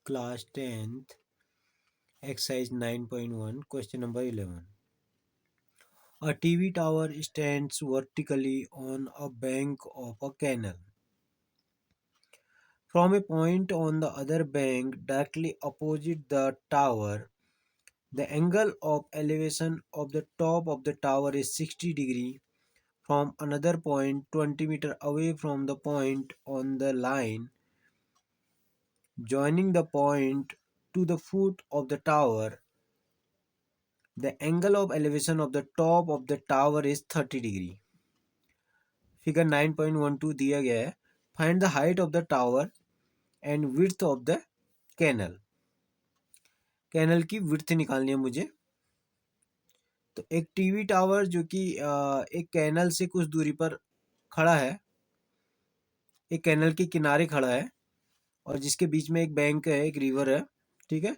Class 10th, exercise 9.1, question number 11. A TV tower stands vertically on a bank of a canal. From a point on the other bank directly opposite the tower, the angle of elevation of the top of the tower is 60 degree. From another point 20 meter away from the point on the line joining the point to the foot of the tower, the angle of elevation of the top of the tower is 30 degree. Figure 9.12 दिया गया है. Find the height of the tower and width of the canal. Canal की width निकालनी है मुझे. तो एक TV tower जो कि एक कैनल से कुछ दूरी पर खड़ा है, एक कैनल के किनारे खड़ा है और जिसके बीच में एक बैंक है, एक रिवर है, ठीक है.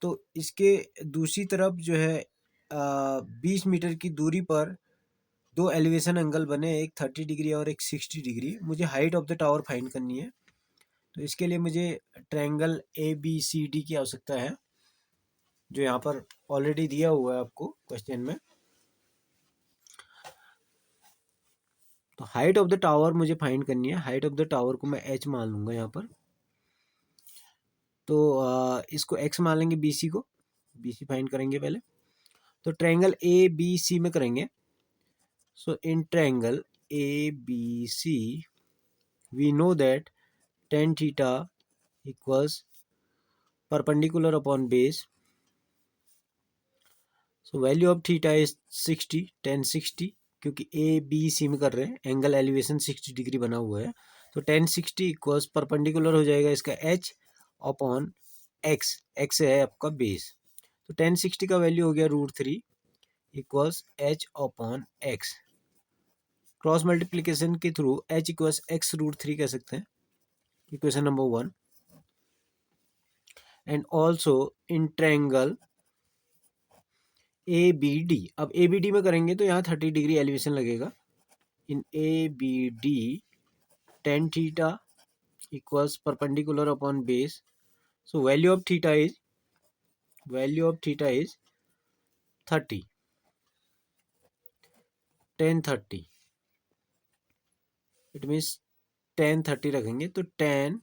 तो इसके दूसरी तरफ जो है 20 मीटर की दूरी पर दो एलिवेशन एंगल बने, एक 30 डिग्री और एक 60 डिग्री. मुझे height of the tower find करनी है. तो इसके लिए मुझे ट्रायंगल ABCD की आवश्यकता है, जो यहाँ पर ऑलरेडी दिया हुआ है आपको क्वेश्चन में. तो हाइट ऑफ द टावर मुझे फाइंड करनी है. हाइट ऑफ द टावर को मैं H मान लूंगा यहाँ पर. तो इसको X मान लेंगे, BC को BC फाइंड करेंगे पहले. तो ट्रायंगल ABC में करेंगे. So in triangle ABC we know that tan theta equals perpendicular upon base. So value of theta is 60, tan 60, क्योंकि ABC में कर रहे हैं, एंगल एलिवेशन 60 डिग्री बना हुआ है. तो tan 60 इक्वल्स परपेंडिकुलर हो जाएगा इसका H अपॉन X. X है आपका बेस. तो tan 60 का वैल्यू हो गया √3 equals H upon X. Cross multiplication के थ्रू H इक्वल्स X √3 कह सकते हैं, equation number 1. And also in triangle ABD. अब ABD में करेंगे तो यहाँ 30 डिग्री एलिवेशन लगेगा. इन ABD tan theta equals perpendicular upon base. So value of theta is 30, tan 30. It means tan 30 रखेंगे तो tan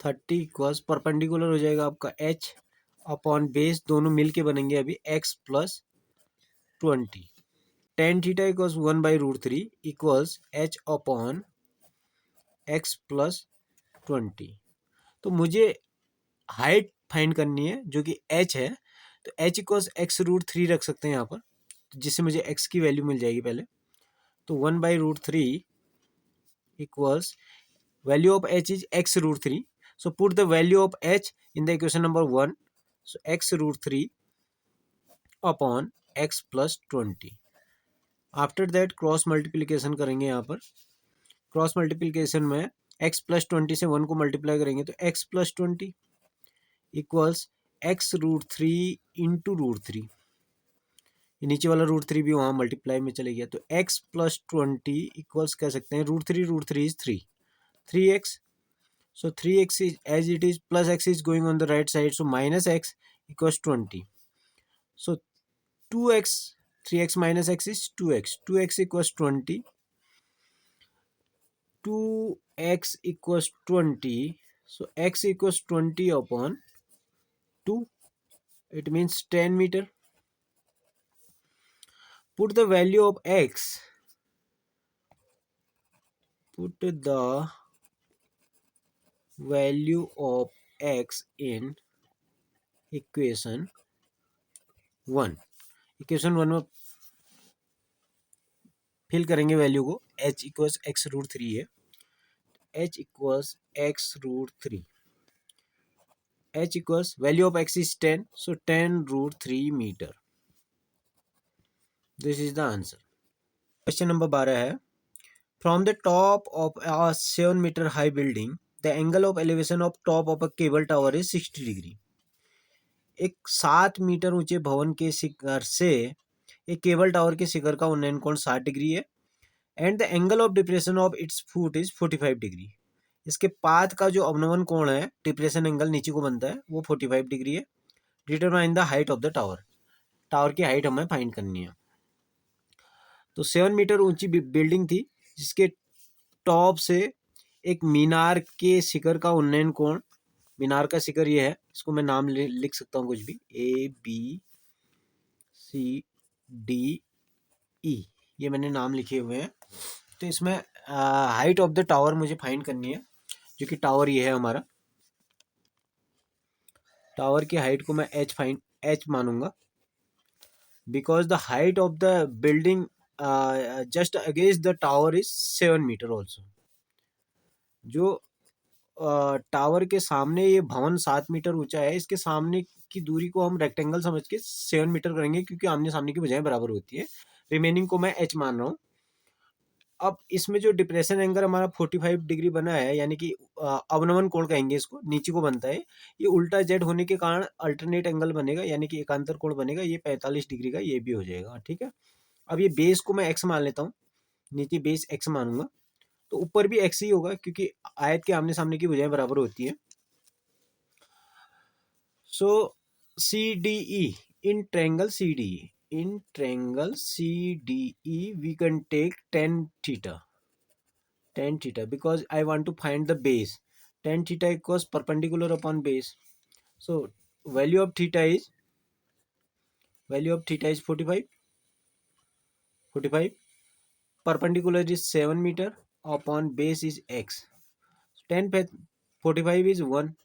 30 इक्वल्स परपेंडिकुलर हो जाएगा आपका H अपॉन बेस, दोनों मिलके बनेंगे अभी X plus 20. tan theta equals 1/√3 equals H upon X plus 20. तो मुझे हाइट फाइंड करनी है जो कि H है. तो H इक्वल्स X√3 रख सकते हैं यहाँ पर, जिससे मुझे X की वैल्यू मिल जाएगी पहले. तो 1/√3 equals value of H is X√3. So put the value of H in the equation number 1. So X√3 upon X plus 20. After that cross multiplication करेंगे. यहाँ पर क्रॉस मल्टीप्लीकेशन में X प्लस 20 से 1 को मल्टीप्लाई करेंगे तो X plus 20 equals X√3 into √3. नीचे वाला √3 भी वहाँ मल्टीप्लाई में चले गया. तो X प्लस 20 इक्वल्स कह सकते हैं √3 is 3x. So 3x is as it is, plus x is going on the right side, so minus x equals 20. So 2x, 3x minus x is 2x. 2x equals 20. 2x equals 20. So x equals 20 upon 2. It means 10 meter. Put the value of x. Put the value of x in equation 1. Equation 1 में fill करेंगे value को. H equals X√3 है. H equals X√3. H equals value of X is 10, so 10√3 metre. This is the answer. Question number 12 है. From the top of a 7 metre high building the angle of elevation of top of a cable tower is 60 degree. एक 7 metre ऊंचे भवन के शिखर से एक cable tower के शिखर का उन्नयन कोण 60 डिग्री है. And the angle of depression of its foot is 45 degree. इसके पाथ का जो अवनमन कोण है, डिप्रेशन एंगल नीचे को बनता है, वो 45 डिग्री है। Determine the height of the tower, tower की हाइट हमें फाइंड करनी है। तो 7 मीटर ऊंची बिल्डिंग थी, जिसके टॉप से एक मीनार के शिखर का उन्नयन कोण, मीनार का शिखर ये है, इसको मैं नाम लिख सकता हूँ कुछ भी, ABCDE, ये मैंने नाम लिखे हुए हैं। तो इसमें हाइट ऑफ द टावर मुझे फाइंड करनी है, जो कि टावर ये है हमारा। टावर की हाइट को मैं h मानूंगा, because the height of the building just against the tower is 7 metre also. जो टावर के सामने ये भवन 7 मीटर ऊंचा है, इसके सामने की दूरी को हम रेक्टेंगल समझ के 7 मीटर करेंगे, क्योंकि आमने सामने की भुजाएं बराबर होती है। रिमेनिंग को मैं h मान रहा हूँ। अब इसमें जो डिप्रेशन एंगल हमारा 45 डिग्री बना है, यानी कि अवनमन कोण कहेंगे इसको, नीचे को बनता है, ये उल्टा जेड होने के कारण अल्टरनेट एंगल बनेगा, यानी कि एकांतर कोण बनेगा, ये 45 डिग्री का ये भी हो जाएगा। ठीक है, अब ये बेस को मैं x मान लेता हूँ, नीचे बेस x मानूंगा, तो ऊपर भी x ही होगा, क्योंकि आयत के आमने सामने की भुजाएं बराबर होती है। सो CDE, in triangle CDE we can take tan theta, because I want to find the base. Tan theta equals perpendicular upon base. So value of theta is 45. Perpendicular is 7 meter upon base is x. Tan 45 is 1,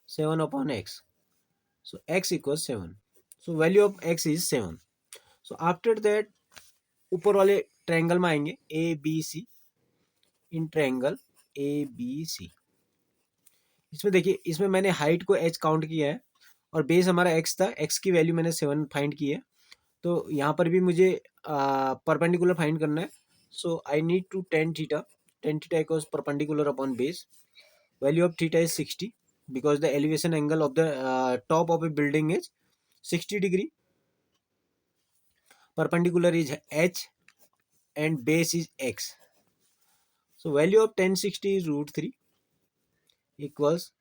7 upon x. So x equals 7. So value of x is 7. So after that ऊपर वाले triangle में आएंगे, ABC, in triangle ABC। इसमें देखिए, इसमें मैंने height को h count किया है, और बेस हमारा x था, x की वैल्यू मैंने 7 फाइंड की है। तो यहाँ पर भी मुझे परपेंडिकुलर फाइंड करना है। So I need to tan theta equals perpendicular upon base. Value of theta is 60, because the elevation angle of the top of a building is 60 degree. Perpendicular is h and base is x. So value of tan 60 is √3 equals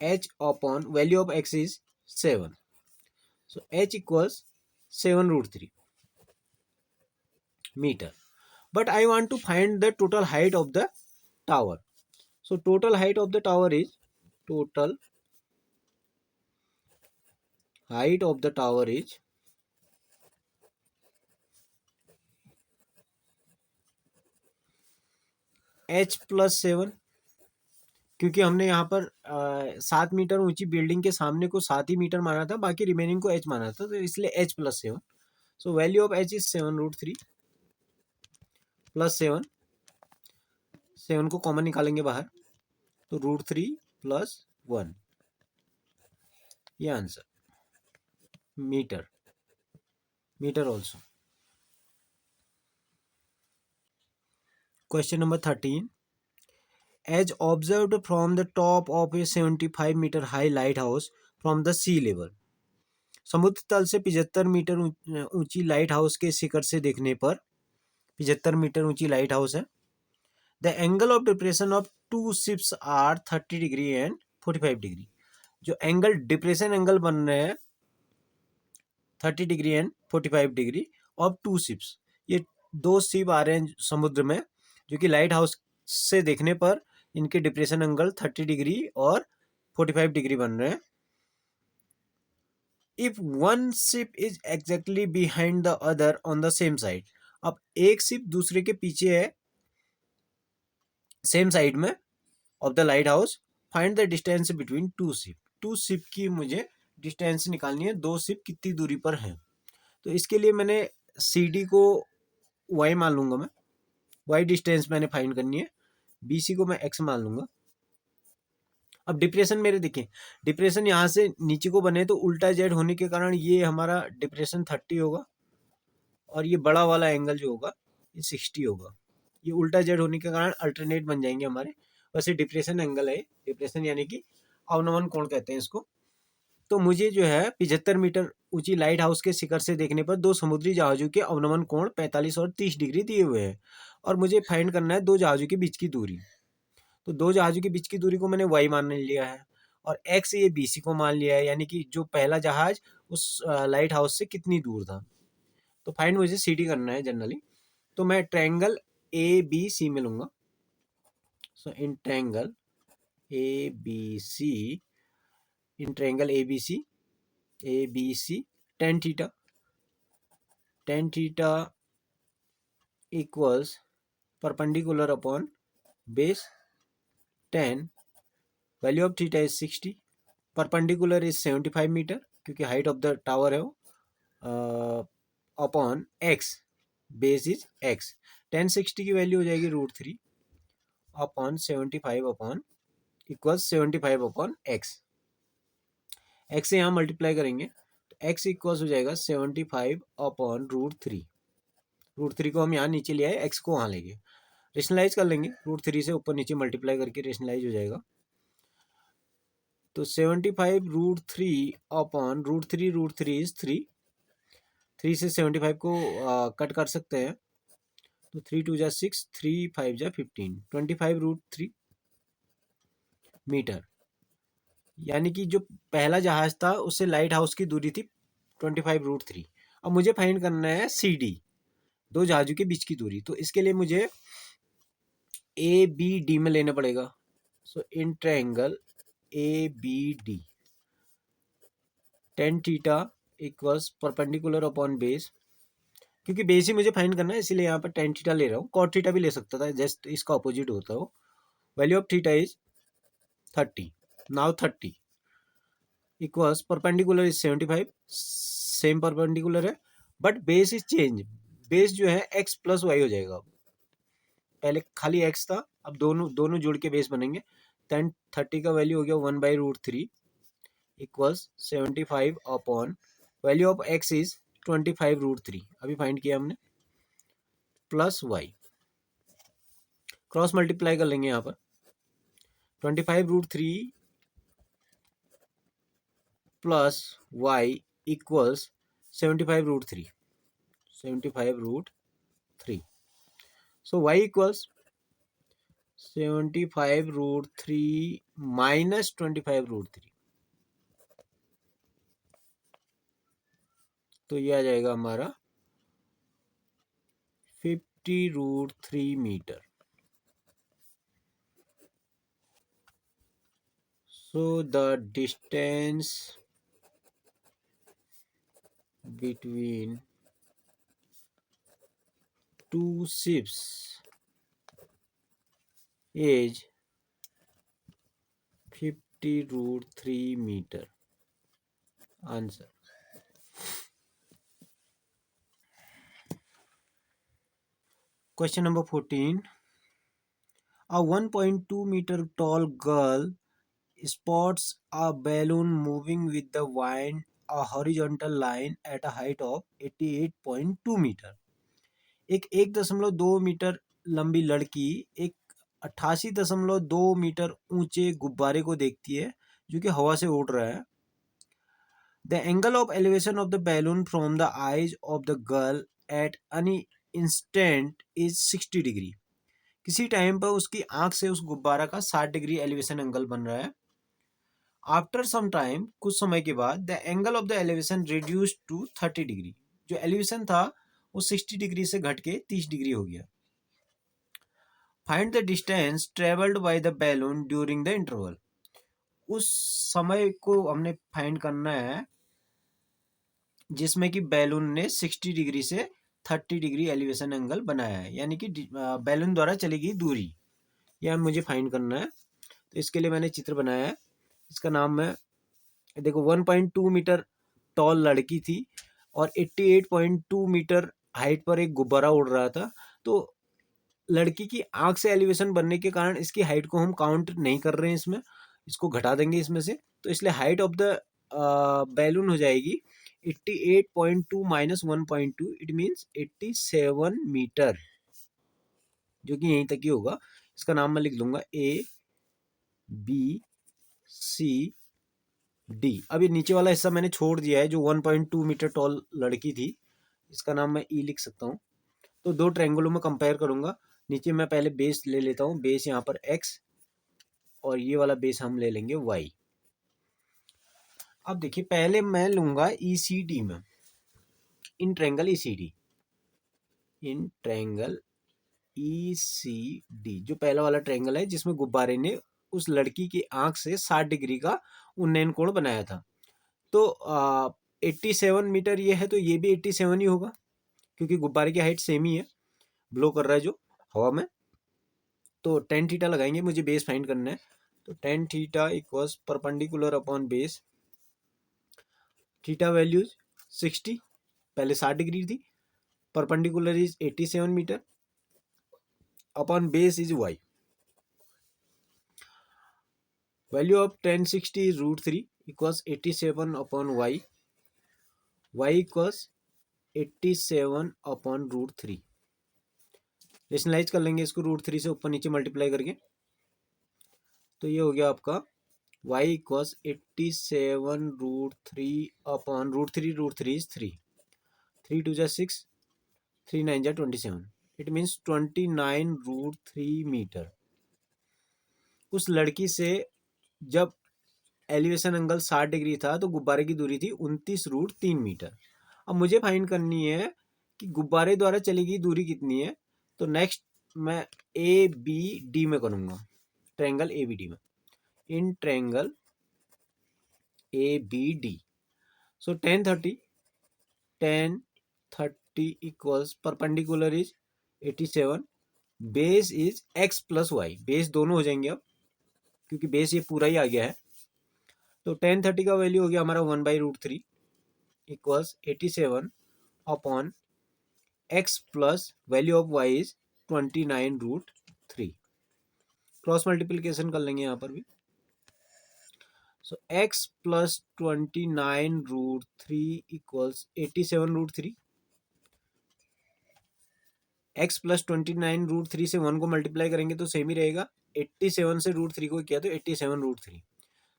h upon value of x is 7. So h equals 7√3 meter. But I want to find the total height of the tower. So total height of the tower is h plus 7, क्योंकि हमने यहाँ पर 7 metre ऊंची building के सामने को 7 ही metre माना था, बाकी रिमेनिंग को h माना था, तो इसलिए h plus 7. So value of h is 7√3 plus 7 को कॉमन निकालेंगे बाहर, तो √3 प्लस 1, ये answer metre also. Question number 13, as observed from the top of a 75 metre high light house from the sea level. समुद्र तल से 75 मीटर ऊंची light house के शिखर से देखने पर, 75 मीटर ऊंची लाइट हाउस है, the angle of depression of two ships are 30 degree and 45 degree. जो एंगल डिप्रेशन एंगल बन रहे हैं 30 degree and 45 degree of two ships, ये दो शिप आ रहे हैं समुद्र में, जो कि लाइट हाउस से देखने पर इनके डिप्रेशन एंगल 30 डिग्री और 45 डिग्री बन रहे हैं। If one ship is exactly behind the other on the same side. अब एक शिप दूसरे के पीछे है सेम साइड में of the light house, find the distance between two ship की मुझे डिस्टेंस निकालनी है, दो शिप कितनी दूरी पर हैं। तो इसके लिए मैंने CD को y मान लूंगा, मैं y डिस्टेंस मैंने फाइंड करनी है, BC को मैं x मान लूंगा। अब डिप्रेशन मेरे देखिए, डिप्रेशन यहाँ से नीचे को बने तो उल्टा जेड होने के कारण ये हमारा डिप्रेशन 30 होगा, और ये बड़ा वाला एंगल जो होगा ये 60 होगा। ये उल्टा जेड होने के कारण अल्टरनेट बन जाएंगे हमारे। वैसे डिप्रेशन एंगल है, डिप्रेशन यानी कि अवनमन कोण कहते हैं इसको। तो मुझे जो है 75 मीटर ऊंची लाइट हाउस के शिखर से देखने पर दो समुद्री जहाजों के अवनमन कोण 45 और 30 डिग्री दिए हुए हैं, और मुझे फाइंड करना है दो जहाजों के बीच की दूरी। तो दो जहाज़ों के बीच की दूरी को मैंने y मान लिया है और x ये BC को मान लिया है, यानी कि जो पहला जहाज़ उस लाइट हाउस से कितनी दूर था। तो फाइंड मुझे CD करना है जनरली, तो मैं ट्रायंगल ABC में लूँगा। So in triangle ABC, in triangle ABC tan theta equals perpendicular upon base 10, value of theta is 60, perpendicular is 75 metre क्योंकि हाइट ऑफ द टावर है वो, upon x, base is x. 1060 की वैल्यू हो जाएगी √3 upon 75 upon equals 75 upon x. X से यहाँ multiply करेंगे तो एक्स इक्वल्स हो जाएगा 75 अपॉन √3। √3 को हम यहाँ नीचे ले आए, एक्स को वहाँ लेंगे, रेशनलाइज कर लेंगे, √3 से ऊपर नीचे मल्टीप्लाई करके रेशनलाइज हो जाएगा। तो 75 √3 अपॉन √3 इज 3 से 75 को कट कर सकते हैं, तो 3 2 जा 6, 3 5 जा 15, 25 √3 मीटर। यानी कि जो पहला जहाज था उससे लाइट हाउस की दूरी थी 25 √3। अब मुझे फाइंड करना है CD, दो जहाजों के बीच की दूरी। तो इसके लिए मुझे ABD में लेना पड़ेगा। So in triangle ABD tan theta equals perpendicular upon base, क्योंकि बेस ही मुझे फाइंड करना है इसीलिए यहाँ पर tan थीटा ले रहा हूँ। cot थीटा भी ले सकता था, जस्ट इसका अपोजिट होता हो। Value of theta is 30, now 30 equals perpendicular is 75, same perpendicular है but base is change, base जो है x प्लस वाई हो जाएगा। पहले खाली x था, अब दोनों जुड़ के बेस बनेंगे। 30 का वैल्यू हो गया 1/√3 equals 75 upon value of x is 25 √3, अभी फाइंड किया हमने, प्लस वाई, क्रॉस मल्टीप्लाई कर लेंगे यहाँ पर। 25 √3 प्लस वाई इक्वल्स 75 √3। सो वाई इक्वल्स 75 √3 माइनस 25 √3, तो ये आ जाएगा हमारा 50 √3 metre. So the distance between two ships is 50 √3 meter. Answer. Question number 14. A 1.2 meter tall girl spots a balloon moving with the wind a horizontal line at a height of 88.2 meter. एक 1.2 metre लंबी लड़की एक 88.2 metre ऊंचे गुब्बारे को देखती है जो कि हवा से उड़ रहा है। The angle of elevation of the balloon from the eyes of the girl at any instant is 60 degree. किसी टाइम पर उसकी आंख से उस गुब्बारा का 60 डिग्री एलिवेशन एंगल बन रहा है। आफ्टर सम टाइम, कुछ समय के बाद, the angle of the elevation reduce to 30 degree, जो एलिवेशन था वो 60 डिग्री से घट के 30 डिग्री हो गया। Find the distance travelled by the balloon during the interval. उस समय को हमने फाइंड करना है जिसमें कि बैलून ने 60 डिग्री से 30 डिग्री एलिवेशन एंगल बनाया है, यानी कि बैलून द्वारा चली गई दूरी, यह मुझे फाइंड करना है। तो इसके लिए मैंने चित्र बनाया है, इसका नाम है, देखो 1.2 मीटर टॉल लड़की थी और 88.2 मीटर हाइट पर एक गुब्बारा उड़ रहा था। तो लड़की की आंख से एलिवेशन बनने के कारण इसकी हाइट को हम काउंट नहीं कर रहे हैं, इसमें इसको घटा देंगे इसमें से, तो इसलिए हाइट ऑफ द बैलून हो जाएगी 88.2 माइनस 1.2, इट मीन्स 87 मीटर, जो कि यहीं तक ही होगा। इसका नाम मैं लिख दूंगा ABCD। अभी नीचे वाला हिस्सा मैंने छोड़ दिया है, जो 1.2 मीटर टॉल लड़की थी, इसका नाम मैं E लिख सकता हूँ। तो दो ट्रायंगलों में कंपेयर करूंगा। नीचे मैं पहले बेस ले लेता हूँ, बेस यहाँ पर x और ये वाला बेस हम ले लेंगे y। अब देखिए पहले मैं लूंगा ECD में, in triangle ECD, in triangle ECD जो पहला वाला ट्रायंगल है जिसमें गुब्बारे ने उस लड़की की आंख से 60 डिग्री का उन्नयन कोण बनाया था। तो 87 मीटर ये है, तो ये भी 87 ही होगा क्योंकि गुब्बारे की हाइट सेम ही है, ब्लो कर रहा है जो हवा में। तो टेन थीटा लगाएंगे, मुझे बेस फाइंड करना है। तो tan theta equals perpendicular upon base, theta values 60, पहले 60 डिग्री थी, perpendicular is 87 metre, upon base is y। Value of 1060 is √3 equals 87 upon y, y equals 87 upon √3। Rationalise कर लेंगे इसको √3 से ऊपर नीचे मल्टीप्लाई करके, तो ये हो गया आपका y equals 87 √3 upon √3 is 3, 3 2 जा 6, 3 9 जा 27, इट मीन्स 29 √3 मीटर। उस लड़की से जब एलिवेशन एंगल 60 डिग्री था तो गुब्बारे की दूरी थी 29 √3 मीटर। अब मुझे फाइंड करनी है कि गुब्बारे द्वारा चली गई दूरी कितनी है। तो नेक्स्ट मैं ABD में करूँगा, ट्रायंगल ABD में, in triangle ABD। So 1030 equals perpendicular is 87, base is x plus y, base दोनों हो जाएंगे अब क्योंकि बेस ये पूरा ही आ गया है। तो 1030 का वैल्यू हो गया हमारा 1/√3 equals 87 upon x plus value of y is 29 √3। Cross multiplication कर लेंगे यहाँ पर भी। सो x plus 29 √3 equals 87 √3। x plus 29 √3 से 1 को मल्टीप्लाई करेंगे तो सेम ही रहेगा, 87 से √3 को किया तो 87 √3।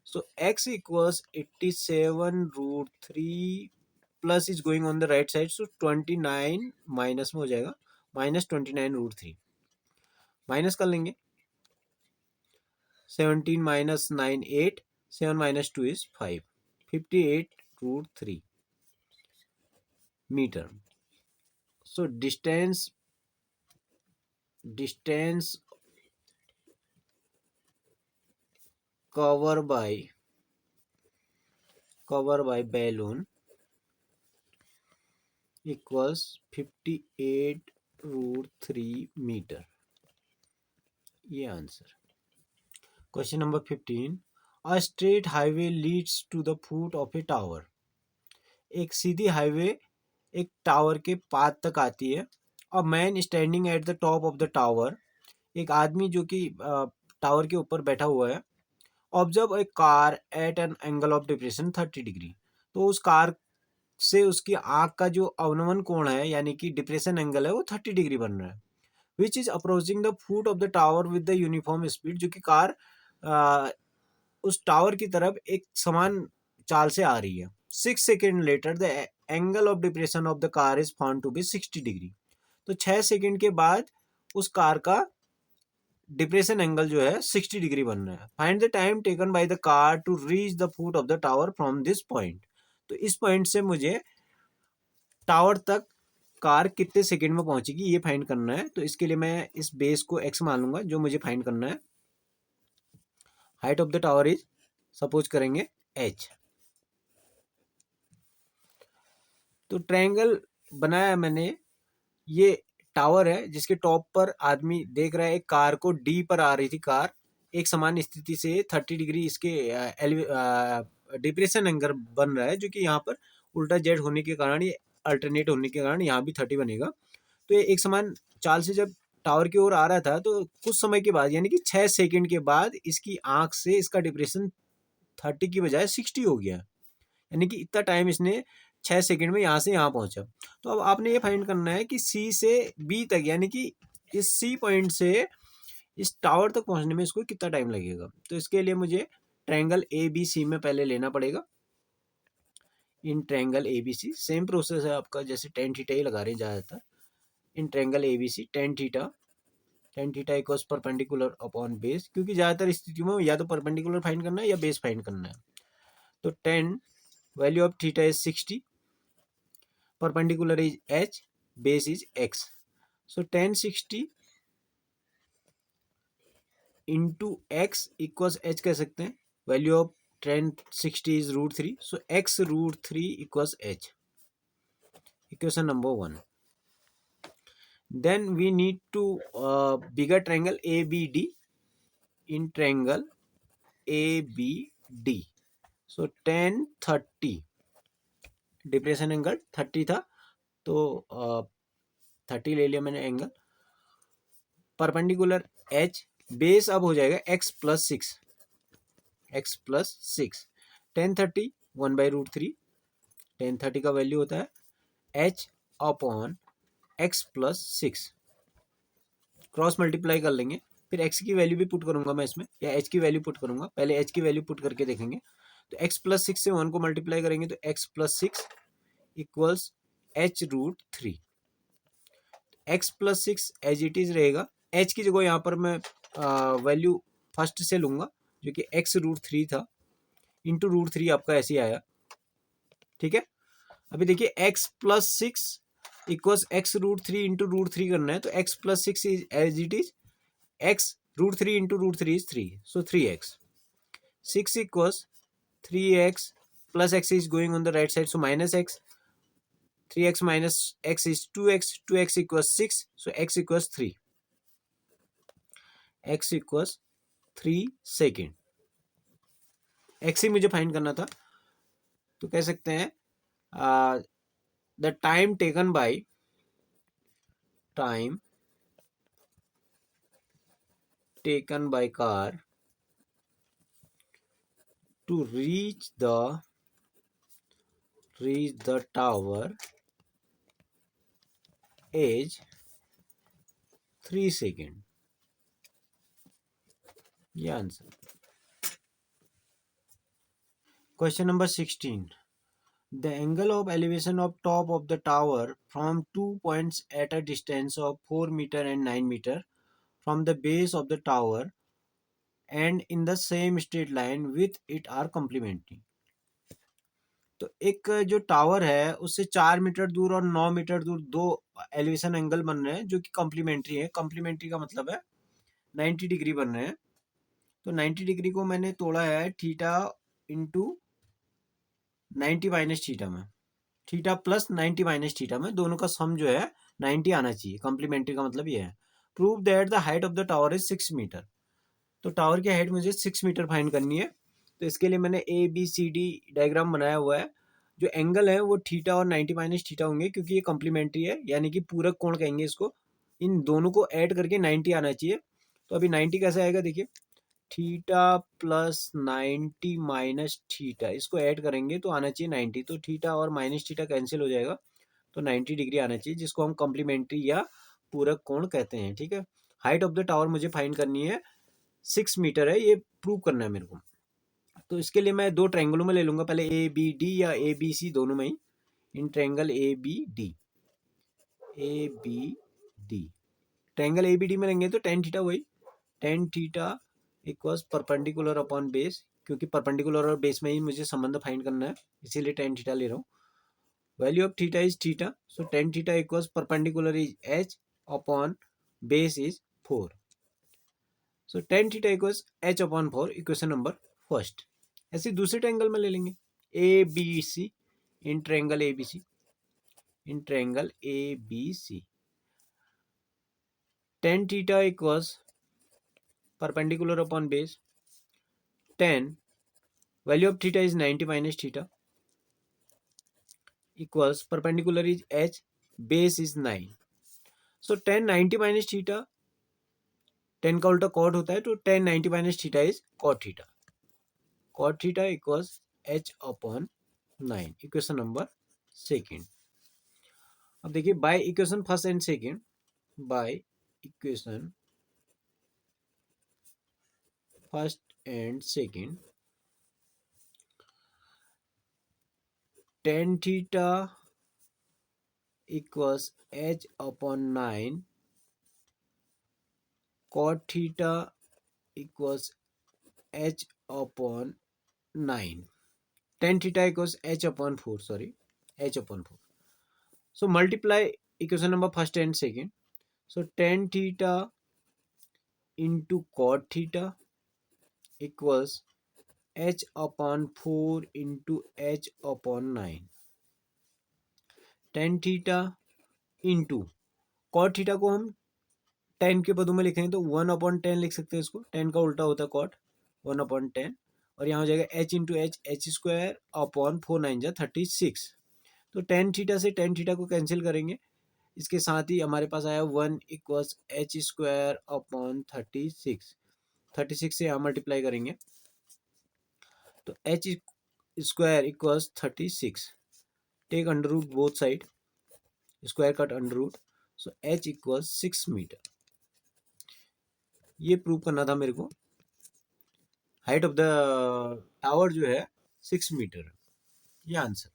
सो x equals 87 √3 plus is going on the right side, so 29 minus में हो जाएगा, माइनस 29 √3 माइनस कर लेंगे। 17 माइनस 9 8, 7 माइनस 2 is 5, 58 √3 metre. So distance cover by balloon equals 58 √3 metre, ये answer. Question number 15, a straight highway leads to the foot of a tower. एक सीधी highway एक टावर के पाद तक आती है। A man standing at the top of the tower, एक आदमी जो कि टावर के ऊपर बैठा हुआ है। Observe a car eight an angle of depression 30 degree, तो उस कार से उसकी आंख का जो अवनमन कोण है यानी कि डिप्रेशन एंगल है वो 30 डिग्री बन रहा है। Which is approaching the foot of the tower with the uniform speed, जो कि कार उस टावर की तरफ एक समान चाल से आ रही है। 6 second later the angle of depression of the car is found to be 60 degree, तो 6 सेकेंड के बाद उस कार का डिप्रेशन एंगल जो है 60 डिग्री बन रहा है। Find the time taken by the car to reach the foot of the tower from this point, तो इस पॉइंट से मुझे टावर तक कार कितने सेकंड में पहुंचेगी ये फाइंड करना है। तो इसके लिए मैं इस बेस को x मान लूंगा जो मुझे फाइंड करना है। Height of the tower is suppose करेंगे h। तो ट्रायंगल बनाया मैंने, ये टावर है जिसके टॉप पर आदमी देख रहा है एक कार को, डी पर आ रही थी कार एक समान स्थिति से 30 डिग्री इसके डिप्रेशन एंगल बन रहा है, जो कि यहाँ पर उल्टा जेड होने के कारण, ये अल्टरनेट होने के कारण यहाँ भी 30 बनेगा। तो ये एक समान चाल से जब टावर की ओर आ रहा था तो कुछ समय के बाद यानी कि 6 सेकंड के बाद इसकी आंख से इसका डिप्रेशन 30 की बजाय 60 हो गया, यानी कि इतना टाइम इसने 6 सेकंड में यहाँ से यहाँ पहुंचा। तो अब आपने ये फाइंड करना है कि सी से बी तक, यानी कि इस सी पॉइंट से इस टावर तक पहुंचने में इसको कितना टाइम लगेगा। तो इसके लिए मुझे ट्रायंगल ABC में पहले लेना पड़ेगा। इन ट्रायंगल ABC सेम प्रोसेस है आपका, जैसे टेन थीटा ही लगा रहे हैं ज़्यादातर। इन triangle ABC tan theta tan theta equals perpendicular upon base, क्योंकि ज़्यादातर स्थितियों में या तो परपेंडिकुलर फाइंड करना है या बेस फाइंड करना है। तो ten value of theta is 60, perpendicular is h, base is x। So ten 60 into x equals H कह सकते हैं। Value of ten 60 is √3, so x √3 equals h, equation number 1। Then we need to bigger triangle ABD in triangle ABD. So tan 30 depression angle 30 था, तो 30 ले लिया मैंने angle. Perpendicular H, base अब हो जाएगा x+6, x+6। tan 30 1/√3, tan 30 का value होता है h upon x+6। Cross multiply कर लेंगे, फिर x की वैल्यू भी पुट करूंगा मैं इसमें, या h की वैल्यू पुट करूंगा। पहले h की वैल्यू पुट करके देखेंगे। तो x+6 से 1 को मल्टीप्लाई करेंगे तो x+6 equals h√3। x+6 as it is रहेगा। h की जगह यहाँ पर मैं वैल्यू फर्स्ट से लूंगा जो कि x√3 था, इंटू √3 आपका ऐसे ही आया। ठीक है, अभी देखिए x+6 इक्वल्स x√3 इंटू √3 करना है, तो x+6 is as it is x√3 into √3 is 3, so 3x। 6 equals 3x plus x is going on the right side, so minus x। 3x minus x is 2x, 2x equals 6, so x equals 3, x equals 3 second. x ही मुझे find करना था, तो कह सकते हैं the time taken by car to reach the tower is 3 second. ये answer. Question number 16। The angle of elevation of top of the tower from 2 points at a distance of 4 meter and 9 meter from the base of the tower and in the same straight line with it are complementary। तो एक जो tower है उससे 4 metre दूर और 9 metre दूर दो elevation angle बन रहे हैं जो कि कॉम्प्लीमेंट्री है। कॉम्प्लीमेंट्री का मतलब है 90 डिग्री बन रहे हैं। तो 90 डिग्री को मैंने तोड़ा है थीटा इंटू 90 माइनस थीटा में, थीटा प्लस 90 माइनस थीटा में, दोनों का सम जो है 90 आना चाहिए। कॉम्प्लीमेंट्री का मतलब ये है। Prove that the height of the tower is 6 metre. तो टावर की हाइट मुझे 6 मीटर फाइंड करनी है। तो इसके लिए मैंने ABCD डायग्राम बनाया हुआ है। जो एंगल है वो थीटा और 90 माइनस थीटा होंगे, क्योंकि ये कॉम्प्लीमेंट्री है, यानी कि पूरक कोण कहेंगे इसको। इन दोनों को ऐड करके 90 आना चाहिए। तो अभी 90 कैसे आएगा, देखिए थीटा प्लस 90 माइनस थीटा, इसको ऐड करेंगे तो आना चाहिए 90। तो थीटा और माइनस थीटा कैंसिल हो जाएगा, तो 90 डिग्री आना चाहिए, जिसको हम कॉम्प्लीमेंट्री या पूरक कोण कहते हैं। ठीक है, हाइट ऑफ द टावर मुझे फाइंड करनी है, 6 मीटर है, ये प्रूव करना है मेरे को। तो इसके लिए मैं दो ट्रायंगलों में ले लूंगा, पहले ABD या ABC दोनों में ही। In triangle ABD, triangle ABD में लेंगे तो टेन थीटा वही, tan theta equals perpendicular upon base, क्योंकि परपेंडिकुलर और बेस में ही मुझे संबंध फाइंड करना है, इसीलिए टेन थीटा ले रहा हूँ। Value of theta is theta, so ten theta equals perpendicular is h upon base is 4, so ten theta equals h upon 4, equation number first. ऐसे दूसरे ट्रायंगल में ले लेंगे ABC, in triangle ABC ten theta equals perpendicular upon base 10, value of theta is 90 minus theta equals perpendicular is h, base is 9। So 10 90 minus theta, 10 का उल्टा cot होता है, तो 10 90 minus theta is cot theta. Cot theta equals h upon 9, equation number second. अब देखिए by equation first and second, by equation first and second, tan theta equals h upon 9 cot theta equals h upon 9. Tan theta equals h upon 4. Sorry, h upon 4. So multiply equation number first and second. So tan theta into cot theta equals h upon 4 into h upon 9. tan theta into cot theta को हम ten के पदों में लिखेंगे तो 1/10 लिख सकते हैं इसको. टेन का उल्टा होता है कॉट, 1/10. और यहाँ हो जाएगा h into H square upon 4×9=36. तो टेन थीटा से टेन थीटा को कैंसिल करेंगे. इसके साथ ही हमारे पास आया 1 इक्वल्स एच स्क्वायर अपॉन 36. 36 से यहाँ मल्टीप्लाई करेंगे तो h square equals 36. Take under root both side, square cut under root. So h equals 6 metre. ये प्रूव करना था मेरे को. हाइट ऑफ द टावर जो है 6 मीटर. ये आंसर.